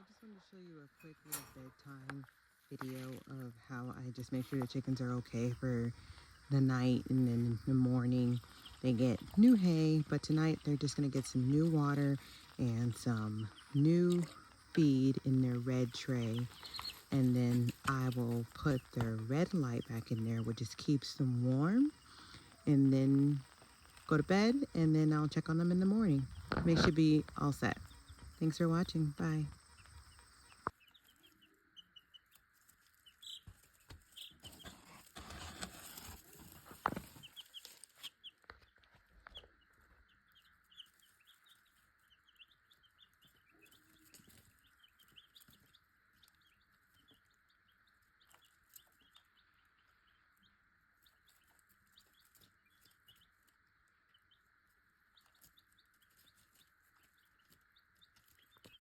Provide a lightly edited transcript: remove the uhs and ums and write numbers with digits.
I just wanted to show you a quick little bedtime video of how I just make sure the chickens are okay for the night, and then in the morning they get new hay, but tonight they're just going to get some new water and some new feed in their red tray, and then I will put their red light back in there, which just keeps them warm, and then go to bed, and then I'll check on them in the morning. They should be all set. Thanks for watching. Bye.